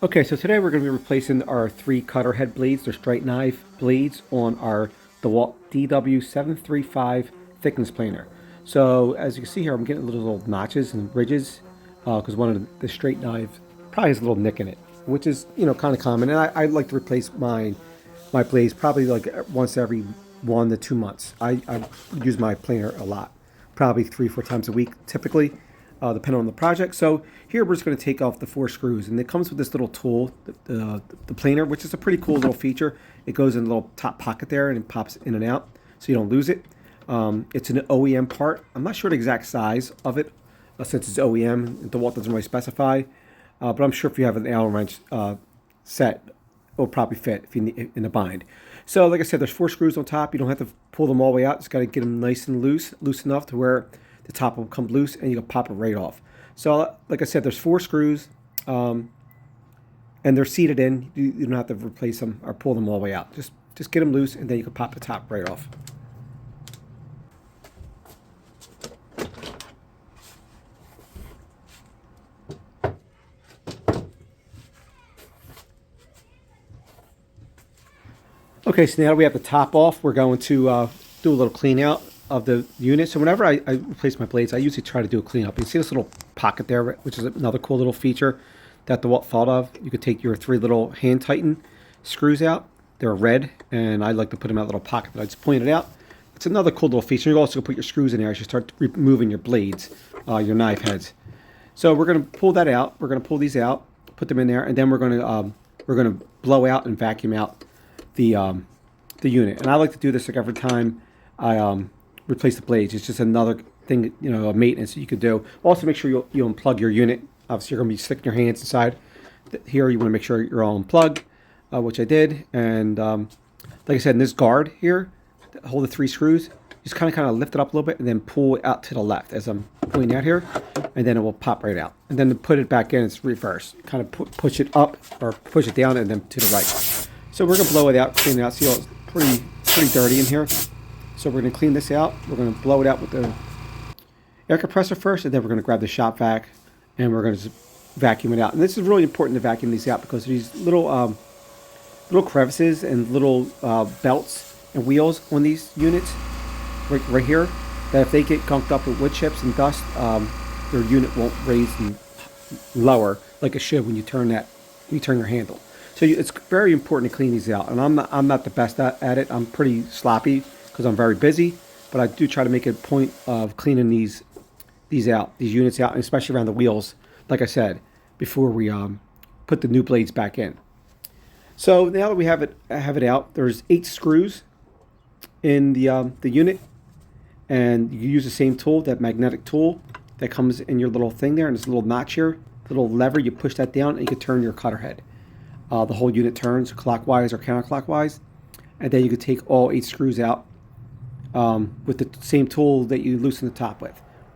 Okay, so today we're going to be replacing our 3 cutter head blades, they're straight knife blades on our Dewalt DW735 thickness planer. So as you can see here, I'm getting little notches and ridges because one of the straight knives probably has a little nick in it, which is, you know, kind of common. And I like to replace my blades probably like once every 1 to 2 months. I use my planer a lot, probably 3 or 4 times a week typically, depending on the project. So here we're just going to take off the 4 screws, and it comes with this little tool, the planer, which is a pretty cool little feature. It goes in the little top pocket there, and it pops in and out, so you don't lose it. It's an OEM part. I'm not sure the exact size of it, since it's OEM. DeWalt doesn't really specify, but I'm sure if you have an Allen wrench set, it'll probably fit if you need in a bind. So like I said, there's 4 screws on top. You don't have to pull them all the way out. Just got to get them nice and loose enough to where the top will come loose and you can pop it right off. So like I said, there's 4 screws and they're seated in. You don't have to replace them or pull them all the way out. Just get them loose and then you can pop the top right off. Okay, so now that we have the top off, we're going to do a little clean out of the unit. So whenever I replace my blades, I usually try to do a clean up. You see this little pocket there, which is another cool little feature that DeWalt thought of. You could take your 3 little hand tighten screws out. They're red, and I like to put them in that little pocket that I just pointed out. It's another cool little feature. You also put your screws in there as you start removing your blades, your knife heads. So we're going to pull that out. We're going to pull these out, put them in there, and then we're going to blow out and vacuum out the unit. And I like to do this like every time I replace the blades. It's just another thing, you know, a maintenance that you could do. Also, make sure you unplug your unit. Obviously, you're going to be sticking your hands inside. Here, you want to make sure you're all unplugged, which I did. And like I said, in this guard here, hold the 3 screws. Just kind of lift it up a little bit and then pull it out to the left as I'm pointing out here, and then it will pop right out. And then to put it back in, it's reverse. Kind of push it up or push it down and then to the right. So we're going to blow it out, clean it out. See, it's pretty dirty in here. So we're going to clean this out. We're going to blow it out with the air compressor first, and then we're going to grab the shop vac, and we're going to vacuum it out. And this is really important to vacuum these out because these little crevices and little belts and wheels on these units right here, that if they get gunked up with wood chips and dust, your unit won't raise and lower like it should when you turn your handle. So it's very important to clean these out. And I'm not the best at it. I'm pretty sloppy because I'm very busy, but I do try to make a point of cleaning these units out, and especially around the wheels, like I said, before we put the new blades back in. So now that we have it out, there's 8 screws in the unit, and you use the same tool, that magnetic tool that comes in your little thing there, and this little notch here, little lever, you push that down and you can turn your cutter head. The whole unit turns clockwise or counterclockwise, and then you can take all 8 screws out with the same tool that you loosen the top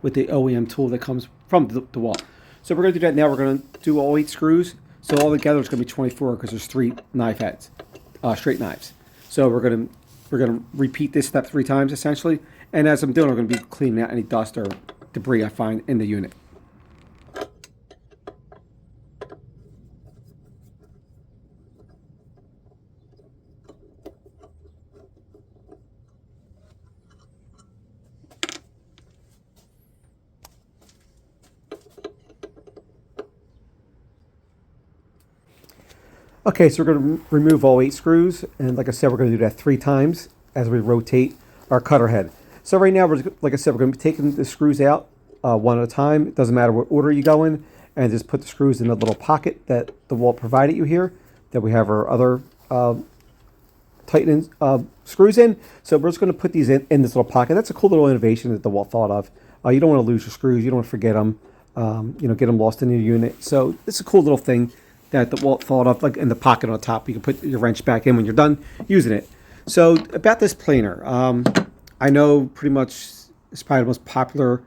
with the OEM tool that comes from the wall. So we're going to do that now. We're going to do all 8 screws. So all together it's going to be 24 because there's 3 knife heads, straight knives. So we're going to repeat this step 3 times essentially. And as I'm doing, I'm going to be cleaning out any dust or debris I find in the unit. Okay, so we're going to remove all 8 screws, and like I said, we're going to do that 3 times as we rotate our cutter head. So right now, like I said, we're going to be taking the screws out one at a time. It doesn't matter what order you go in, and just put the screws in the little pocket that Dewalt provided you here, that we have our other tightening screws in. So we're just going to put these in this little pocket. That's a cool little innovation that Dewalt thought of. You don't want to lose your screws. You don't want to forget them. Get them lost in your unit. So it's a cool little thing that Dewalt thought of, like in the pocket on top. You can put your wrench back in when you're done using it. So about this planer, I know pretty much it's probably the most popular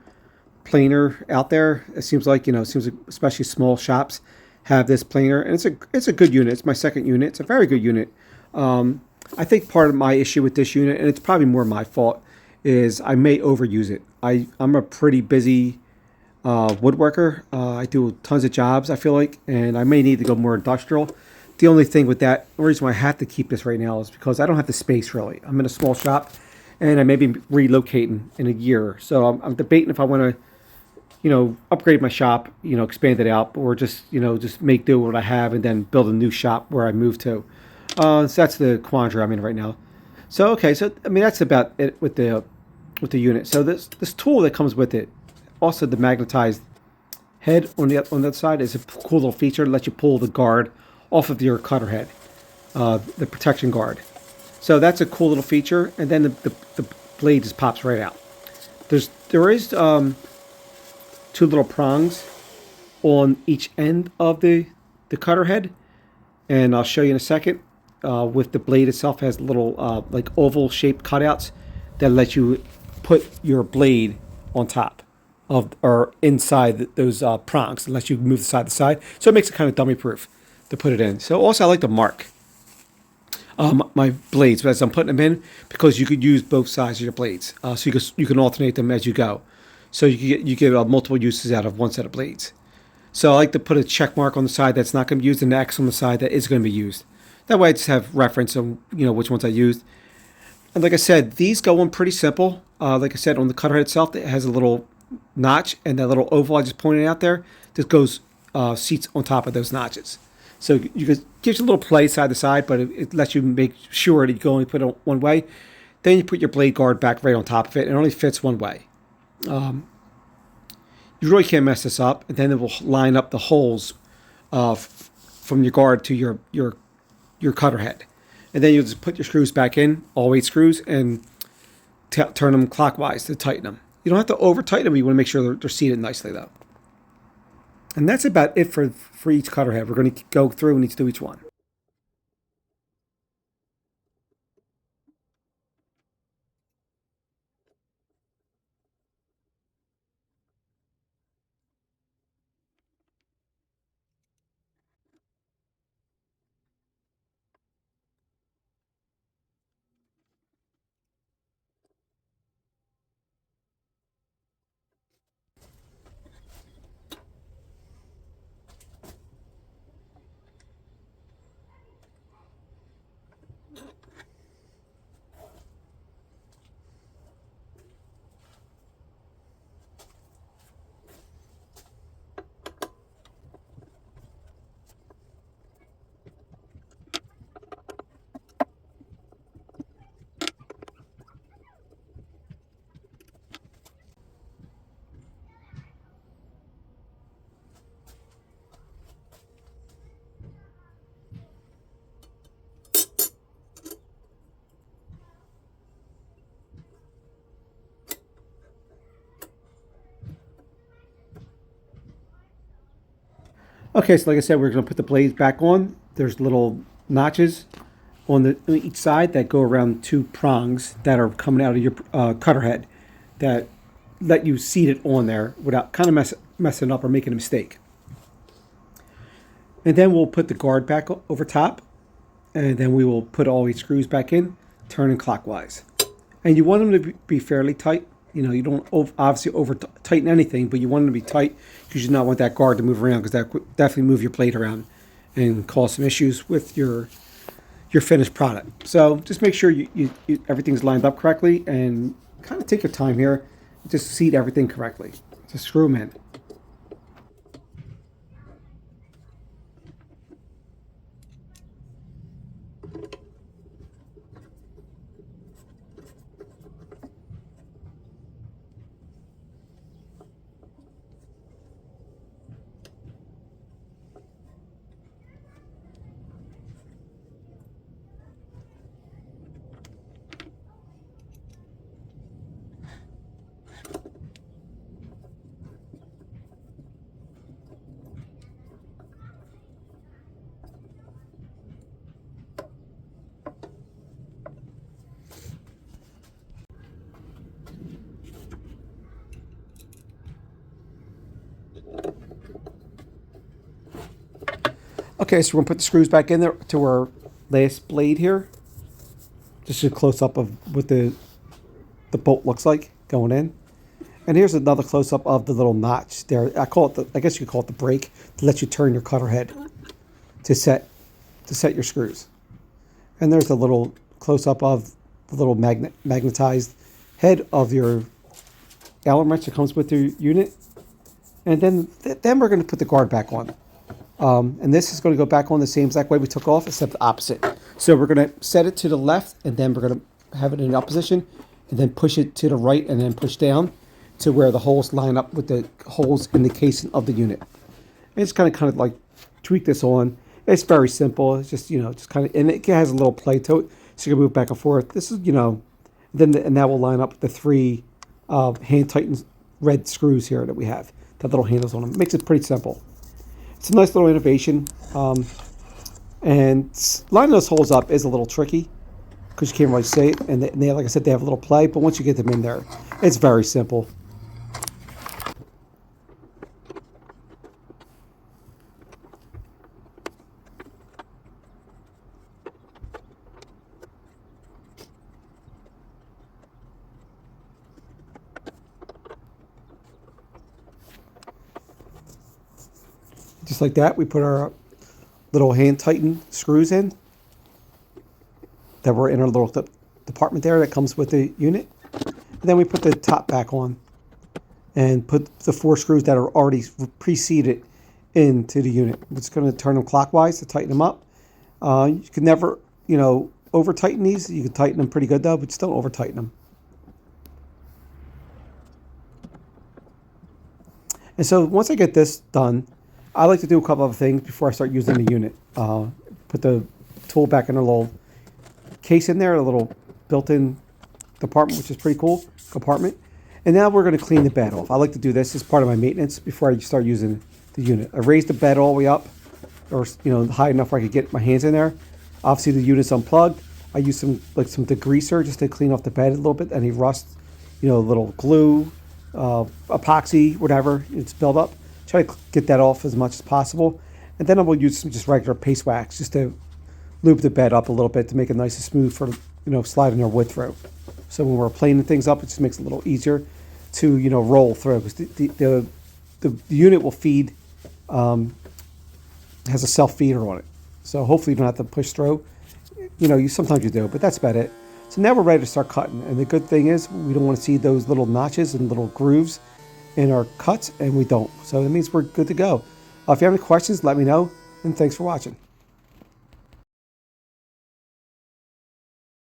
planer out there. It seems like especially small shops have this planer, and it's a good unit. It's my second unit. It's a very good unit. I think part of my issue with this unit, and it's probably more my fault, is I may overuse it. I'm a pretty busy woodworker. I do tons of jobs, I feel like, and I may need to go more industrial. The only thing with that, the reason why I have to keep this right now is because I don't have the space really. I'm in a small shop, and I may be relocating in a year. So I'm debating if I want to, upgrade my shop, expand it out, or just make do with what I have and then build a new shop where I move to. So that's the quandary I'm in right now. So okay, so I mean that's about it with the unit. So this tool that comes with it, also the magnetized head on the other side, is a cool little feature that lets you pull the guard off of your cutter head, the protection guard. So that's a cool little feature, and then the blade just pops right out. There is 2 little prongs on each end of the cutter head, and I'll show you in a second. With the blade itself has little like oval shaped cutouts that let you put your blade on top of or inside those prongs, unless you move the side to side. So it makes it kind of dummy proof to put it in. So also I like to mark my blades as I'm putting them in, because you could use both sides of your blades. So you can alternate them as you go. So you get multiple uses out of one set of blades. So I like to put a check mark on the side that's not going to be used and an X on the side that is going to be used. That way I just have reference on which ones I used. And like I said, these go on pretty simple. Like I said, on the cutter head itself, it has a little notch, and that little oval I just pointed out there just goes seats on top of those notches. So gives you a little play side to side, but it lets you make sure that you can only put it one way. Then you put your blade guard back right on top of it, and it only fits one way. You really can't mess this up, and then it will line up the holes from your guard to your cutter head. And then you'll just put your screws back in, all 8 screws, and turn them clockwise to tighten them. You don't have to over tighten them, but you want to make sure they're seated nicely though. And that's about it for each cutter head. We're going to go through and need to do each one. Okay, so like I said, we're going to put the blades back on. There's little notches on each side that go around 2 prongs that are coming out of your cutter head that let you seat it on there without kind of messing up or making a mistake. And then we'll put the guard back over top, and then we will put all 8 screws back in, turning clockwise. And you want them to be fairly tight. You don't obviously over tighten anything, but you want them to be tight because you do not want that guard to move around, because that could definitely move your blade around and cause some issues with your finished product. So just make sure everything's lined up correctly, and kind of take your time here. Just seat everything correctly. Just screw them in. Okay, so we're gonna put the screws back in there to our last blade here. Just a close up of what the bolt looks like going in. And here's another close up of the little notch there. I guess you could call it the brake to let you turn your cutter head to set your screws. And there's a little close up of the little magnetized head of your Allen wrench that comes with your unit. And then we're going to put the guard back on. And this is going to go back on the same exact way we took off, except the opposite. So we're going to set it to the left, and then we're going to have it in opposition, and then push it to the right, and then push down to where the holes line up with the holes in the casing of the unit. And it's kind of like tweak this on. It's very simple. It's just, just kind of, and it has a little play to it, so you can move back and forth. This is, and that will line up with the three hand tightened red screws here that we have. That little handles on them. It makes it pretty simple. It's a nice little innovation. And lining those holes up is a little tricky because you can't really see it. And they, like I said, they have a little play, but once you get them in there, it's very simple. Just like that, we put our little hand tightened screws in that were in our little department there that comes with the unit. And then we put the top back on and put the 4 screws that are already preceded into the unit. We're just going to turn them clockwise to tighten them up. You can never, over tighten these. You can tighten them pretty good though, but just don't over tighten them. And so once I get this done, I like to do a couple of things before I start using the unit. Put the tool back in a little case in there, a little built-in compartment, which is pretty cool, compartment. And now we're going to clean the bed off. I like to do this as part of my maintenance before I start using the unit. I raised the bed all the way up, or high enough where I could get my hands in there. Obviously the unit's unplugged. I use some degreaser just to clean off the bed a little bit. Any rust, little glue, epoxy, whatever it's built up. Try to get that off as much as possible. And then I will use some just regular paste wax just to lube the bed up a little bit to make it nice and smooth for sliding our wood through. So when we're planing things up, it just makes it a little easier to roll through, because the unit will feed, has a self feeder on it. So hopefully you don't have to push through. Sometimes you do, but that's about it. So now we're ready to start cutting. And the good thing is we don't want to see those little notches and little grooves in our cuts, and we don't. So that means we're good to go. If you have any questions, let me know, and thanks for watching.